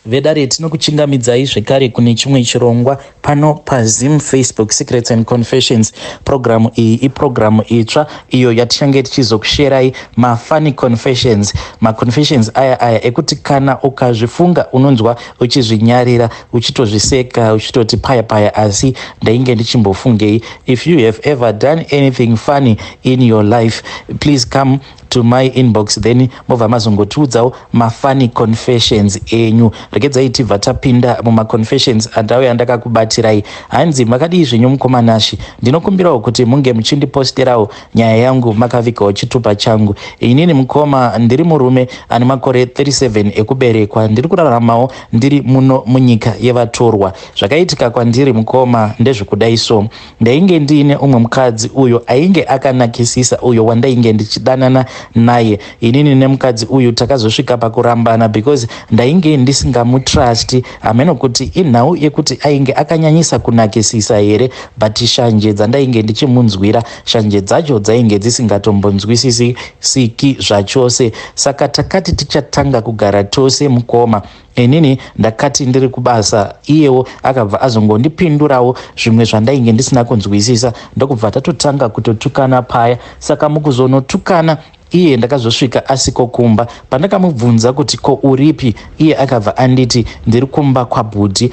vedare tinokuchingamidzai zvekare kune chimwe chirongwa pano paZim Facebook Secrets and Confessions. Programu iyi iprogramu itsva iyo yatichange tichizokusherai mafunny confessions. Maconfessions aya ekuti kana ukazvifunga unonzwa uchizvinyarira, uchitozviseka, uchitoti paya asi ndainge ndichimbofungei. If you have ever done anything funny in your life, please come to my inbox, then mova mazongotiudzawo mafunny confessions enyu. Regedzai tibva tapinda mumaconfessions andauya andakakubatirai. Hanzi makadii zvenyu mukomanashi, ndinokumbirawo kuti munge muchindiposterawo nyaya yangu makavikawo chitupa changu. Inini mukoma ndiri murume ane makore 37 ekuberekwa, ndiri kuraramawo ndiri muno munyika yevatorwa. Zvakaitika kwandiri mukoma ndezvekudai so, ndainge ndiine umwe mukadzi uyo ainge akanakisisa, uyo wandainge ndichidanana naye. Inini nemukadzi uyu takazosvika pakurambana because ndainge ndisingamutrust, ameno kuti inhau yekuti ainge akanyanyisa kunakisisa here, but shanje dzandainge ndichimunzwira, shanje dzacho dzainge dzisingatombonzwisisiki zvachose. Saka takati tichatanga kugara tose mukoma. Inini ndakati ndiri kubasa, iyewo akabva azongondipindurawo zvimwe zvandainge ndisina kunzwisisa, ndokubva tatotanga kutotukana paya. Saka mukuzonotukana iye ndakazosvika asiko kumba. Pandakamubvunza kuti ko uripi, iye akabva anditi ndiri kumba kwabhudhi.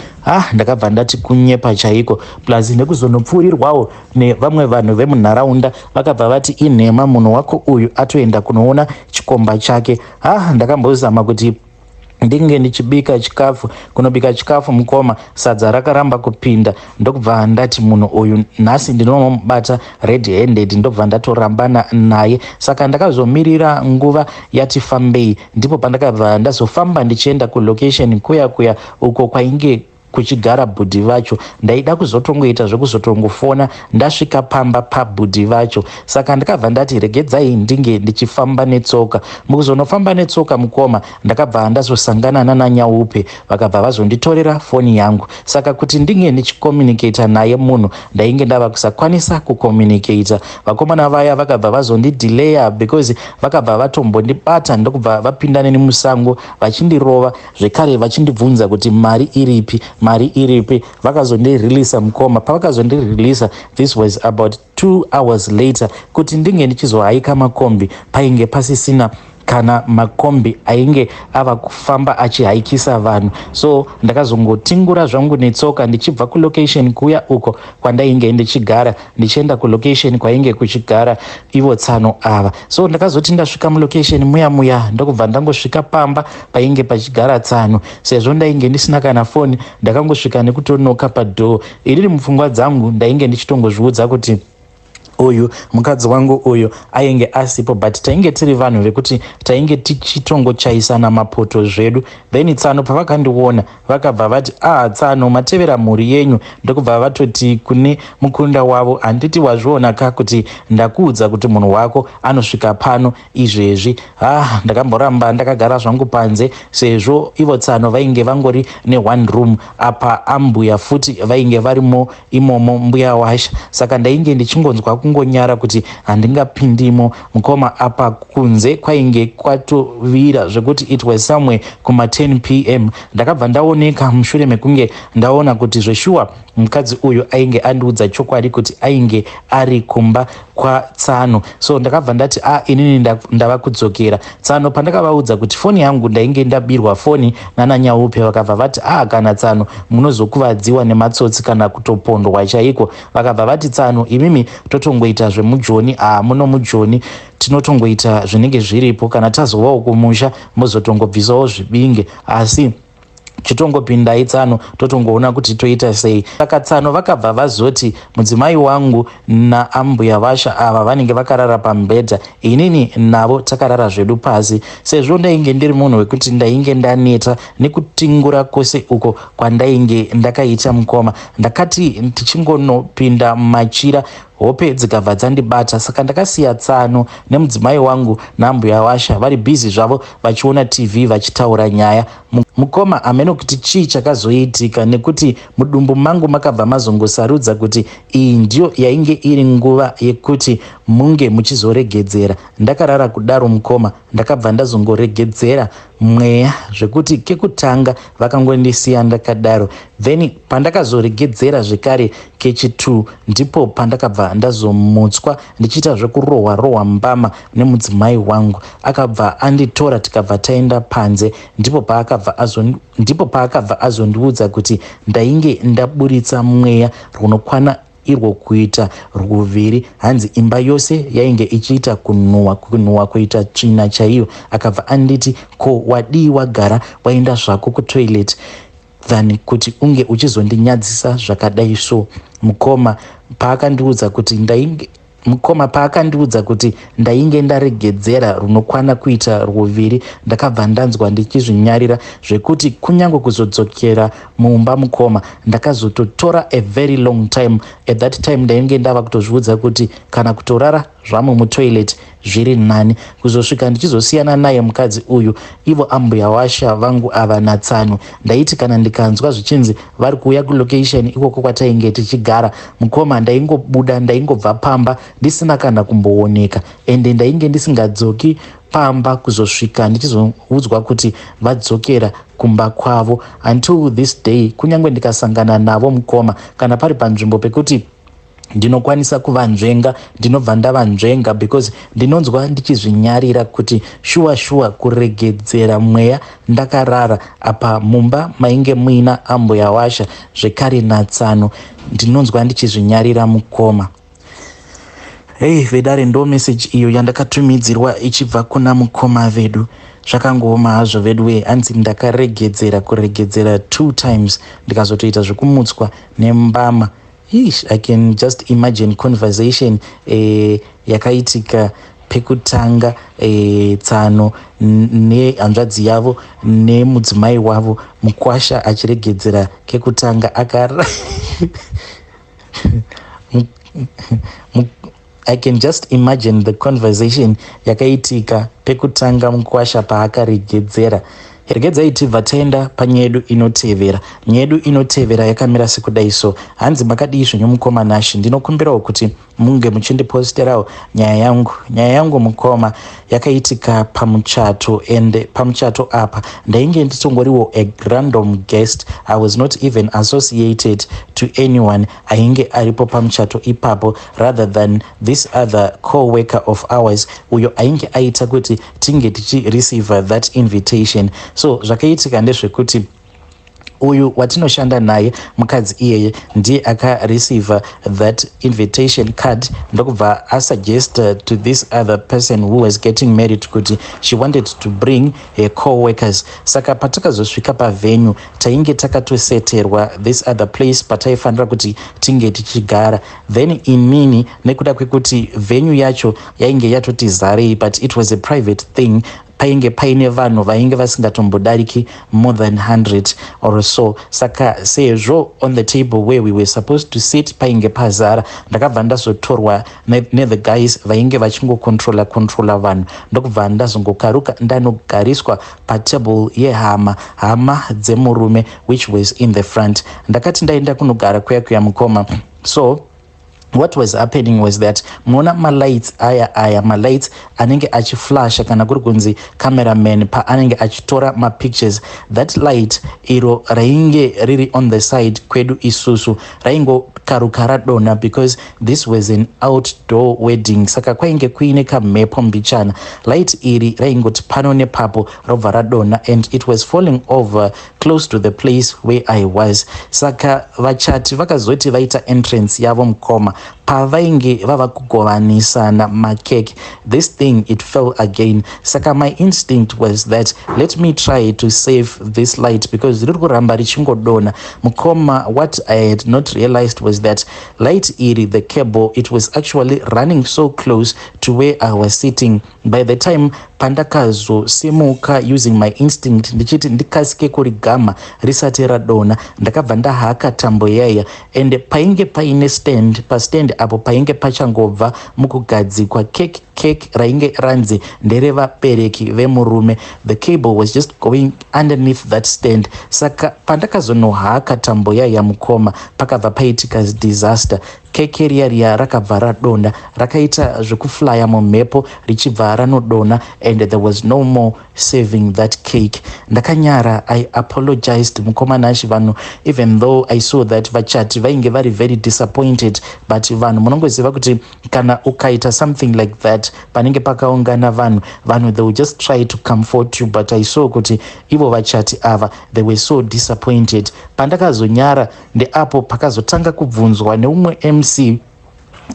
Ndakabva ndati kunyepa chaiko, plus nekuzonopfuurirwawo nevamwe vanhu vemunharaunda vakabva vati inhema munhu wako uyu atoenda kunoona chikomba chake. Ndakambozama kuti ndinge ndichibika chikafu, kunobika chikafu mukoma, sadza rakaramba kupinda. Ndokubva ndati munhu uyu nhasi ndinomubata red handed, ndobva ndatorambana naye. Saka ndakazomirira nguva yati fambei, ndipo pandakabva ndazofamba ndichienda kulocation kuya uko kwainge kuchigara bhudhi vacho. Ndaida kuzotongoita zvekuzotongofona ndasvika pamba pabhudhi vacho. Saka ndakabva ndati regedzai ndinge ndichifamba netsoka. Mukuzonofamba netsoka mukoma, ndakabva ndazosangana nananyaupe, vakabva vazonditorera foni yangu. Saka kuti ndinge ndichikomunicata naye munhu ndainge ndava kusakwanisa kukomunicata. Vakomana vaya vakabva vazondidelaya because vakabva vatombondibata, ndokubva vapinda neni musango vachindirova, zvekare vachindibvunza kuti mari iripi. Vakazondireleasa mukoma. Pavakazondireleasa, this was about 2 hours later, kuti ndinge ndichizohaika makombi painge pasisina kana makombi ainge ava kufamba achihaikisa vanhu. So ndakazongotingura zvangu netsoka ndichibva kulocation kuya uko kwandainge ndichigara ndichienda kulocation kwainge kuchigara ivo tsano ava. So ndakazoti ndasvika mulocation muya ndokubva ndangosvika pamba painge pachigara tsano. Sezvo ndainge ndisina kana foni, ndakangosvika nekutonoka padhoo. Iriri mupfungwa dzangu ndainge ndichitongozviudza kuti uyu mukadzi wangu uyu ainge asipo, but tainge tiri vanhu vekuti tainge tichitongochaisana mapoto zvedu. Then tsano pavakandiona vakabva vati tsano matevera mhuri yenyu. Ndokubva vatoti kune mukunda wavo, handiti wazviona ka kuti ndakuudza kuti munhu wako anosvika pano izvezvi. Ndakamboramba ndakagara zvangu panze, sezvo ivo tsano vainge vangori ne1 room apa ambuya futi vainge varimo imomo mbuya washa. Saka ndainge ndichingonzwa kungonyara kuti handingapindimo mukoma. Apa kunze kwainge kwatovira zvekuti it was somewhere kuma 10 pm. Ndakabva ndaoneka mushure mekunge ndaona kuti zveshuwa mukadzi uyu ainge andiudza chokwadi kuti ainge ari kumba kwatsano. So ndakabva ndati inini ndava kudzokera. Tsano pandakavaudza kuti foni yangu ndainge ndabirwa foni nananyaupe, vakabva vati kana tsano munozokuvadziwa nematsotsi kana kutopondwa chaiko. Vakabva vati tsano imimi totongoita zvemujoni, muno mujoni tinotongoita zvinenge zviripo, kana tazovawo kumusha mozotongobvisawo zvibinge, asi chitongopindai tsano totongoona kuti toita sei. Saka tsano vakabva vazoti mudzimai wangu naambuya vasha ava vanenge vakarara pambedha, inini navo takarara zvedu pasi. Sezvo ndainge ndiri munhu wekuti ndainge ndaneta nekutingura kwose uko kwandainge ndakaita mukoma, ndakati tichingonopinda machira hope dzikabva dzandibata. Saka ndakasiya tsano nemudzimai wangu naambuya washa vari bhizi zvavo vachiona TV vachitaura nyaya. Mukoma ameno kuti chii chakazoitika, nekuti mudumbu mangu makabva mazongosarudza kuti iyi ndiyo yainge iri nguva yekuti munge muchizoregedzera. Ndakarara kudaro mukoma, ndakabva ndazongoregedzera mweya zvekuti kekutanga vakangondisiya ndakadaro. Then pandakazoregedzera zvekare kechi2 ndipo pandakabva ndazomutswa ndichiita zvekurohwa mbama nemudzimai wangu. Akabva anditora tikabva taenda panze. Ndipo paakabva azondiudza kuti ndainge ndaburitsa mweya runokwana irwo kuita ruviri. Hanzi imba yose yainge ichiita kunhuhwa kuita tsvina chaiyo. Akabva anditi, ko wadii wagara waenda zvako kutoilet than kuti unge uchizondinyadzisa zvakadai so. Mukoma paakandiudza kuti ndainge ndaregedzera runokwana kuita ruviri, ndakabva ndanzwa ndichizvinyarira zvekuti kunyange kuzodzokera mumba mukoma ndakazototora a very long time. At that time ndainge ndava kutozviudza kuti kana kutorara zvamo mutoilet zviri nani. Kuzosvika ndichizosiyana naye mukadzi uyu, ivo ambuya washa vangu ava natsano, ndaiti kana ndikanzwa zvichinzi vari kuuya kulocation ikoko kwatainge tichigara, mukoma ndaingobuda, ndaingobva pamba ndisina kana kumbooneka, ende ndainge ndisingadzoki pamba kuzosvika ndichizoudzwa kuti vadzokera kumba kwavo. Until this day kunyange ndikasangana navo mukoma kana pari panzvimbo pekuti ndinokwanisa kuvanzvenga, ndinobva ndavanzvenga because ndinonzwa ndichizvinyarira kuti shuwa kuregedzera mweya ndakarara apa mumba mainge muina ambuya washa zvekare natsano, ndinonzwa ndichizvinyarira mukoma. Hey vedare, ndo message iyo yandakatumidzirwa ichibva kuna mukoma vedu. Zvakangoma hazvo vedu we, hanzi ndakaregedzera 2 times ndikazotoita zvekumutswa nembama. I can just imagine conversation yakaitika pekutanga tsano nehanzvadzi yavo nemudzimai wavo, mukwasha achiregedzera kekutanga I can just imagine the conversation yakaitika pekutanga mukwasha paakaregedzera. Regedzai tibva taenda panyaya yedu inotevera. Nyaya yedu inotevera yakamira sekudai so. Hanzi makadii zvenyu mukoma Nashi, ndinokumbirawo kuti munge muchindiposterawo nyaya yangu mukoma yakaitika pamuchato, and pamuchato apa ndainge nditongoriwo a random guest. I was not even associated to anyone ainge aripo pamuchato ipapo, rather than this other co-worker of ours uyo ainge aita kuti tinge tichireceive that invitation. So zvakaitika ndezvekuti uyu watinoshanda naye mukadzi iyeye ndiye akareceive that invitation card ndokubva asuggest to this other person who was getting married kuti she wanted to bring her co-workers. Saka patakazosvika pavenue tainge takatoseterwa this other place pataifanira kuti tinge tichigara. Then inini nekuda kwekuti venue yacho yainge yatoti zarei, but it was a private thing, painge paine vanhu vainge vasingatombodariki more than 100 or so. Saka sezvo on the table where we were supposed to sit painge pazara, ndakabva ndazotorwa the guys vainge vachingocontrola vanhu, ndokubva ndazongokaruka ndanogariswa patable yehama dzemurume which was in the front. Ndakati ndaenda kunogara kuya mukoma. So what was happening was that muona malights aya malights anenge achiflasha kana kuri kunzi cameraman paanenge achitora mapictures, that light iro rainge riri on the side kwedu isusu raingokaruka radonha because this was an outdoor wedding. Saka kwainge kuine kamhepo mbichana, light iri raingoti pano nepapo robva radonha, and it was falling over close to the place where I was. Saka vachati vakazoti vaita entrance yavo mukoma, pavainge vava kugovanisana makeke, this thing it fell again. Saka my instinct was that let me try to save this light because riri kuramba richingodonha mukoma. What I had not realized was that light iri, the cable, it was actually running so close to where I was sitting. By the time pandakazosimuka using my instinct ndichiti ndikasike kurigama risati radonha, ndakabva ndahaka tambo yaya, and painge paine stand, pastand apo painge pachangobva mukugadzikwa cake rainge ranzi nderevabereki vemurume. The cable was just going underneath that stand. Saka pandakazonohaka tambo yaya mukoma pakabva paitika disaster. keke riya rakabva radonda, rakaita zvekuflya mumhepo richibva ranodonha, and there was no more serving that cake. Ndakanyara. I apologized mukomanashi vanhu, even though I saw that vachati vainge vari very disappointed, but vanhu munongoziva kuti kana ukaita something like that panenge pakaungana vanhu they will just try to comfort you, but I saw kuti ivo vachati ava they were so disappointed. Pandakazonyara ndeapo pakazotanga kubvunzwa neumwe MC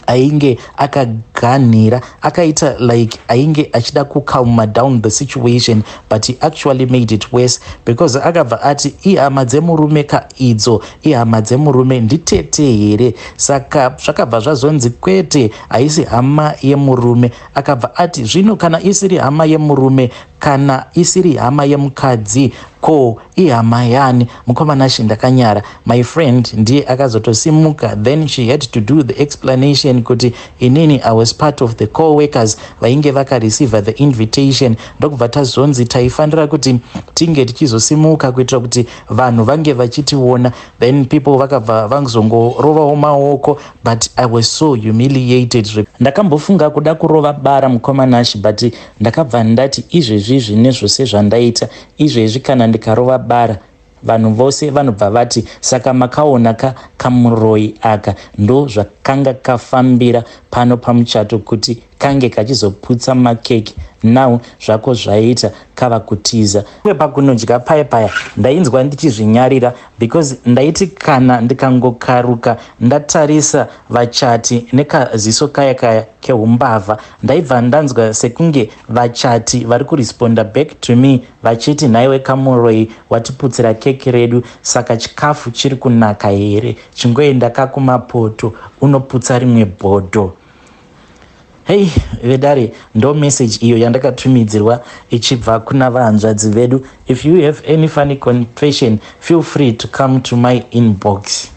ainge akaganhira, akaita like ainge achida kucalma down the situation, but he actually made it worse because akabva ati ihama dzemurume idzo ihama dzemurume nditete here, saka zvakabva zvazonzi kwete haisi hama yemurume. Akabva ati zvino kana isiri hama yemurume, kana isiri hama yemukadzi, ko ihama yani? Mukomanashi ndakanyara. My friend ndiye akazotosimuka, then she had to do the explanation kuti inini I was part of the co-workers vainge vakareceive the invitation. Ndokubva tazonzi taifanira kuti tinge tichizosimuka kuitira kuti vanhu vange vachitiona, then people vakabva vangozongorovawo maoko, but I was so humiliated. Ndakambofunga kuda kurova bara mukomanashi, but ndakabva ndati izvezvi zvine zvose zvandaita izvezvi kana ndikarova bara vanhu vose vanobva vati saka makaona kamuroyi aka ndo zvakanga kafambira pano pamuchato kuti kange kachizoputsa makeke. Now zvako zvaita kava kutiza. Uye pakunodya paya ndainzwa ndichizvinyarira because ndaiti kana ndikangokaruka ndatarisa vachati nekaziso kaya keumbavha, ndaibva ndanzwa sekunge vachati vari kuresponda back to me vachiti nhaiwe kamuroyi watiputsira keke redu, saka chikafu chiri kunaka here, chingoenda kakumapoto unoputsa rimwe bhodho. Hey vedare, ndo message iyo yandakatumidzirwa ichibva kuna vahanzvadzi vedu. If you have any funny confession, feel free to come to my inbox.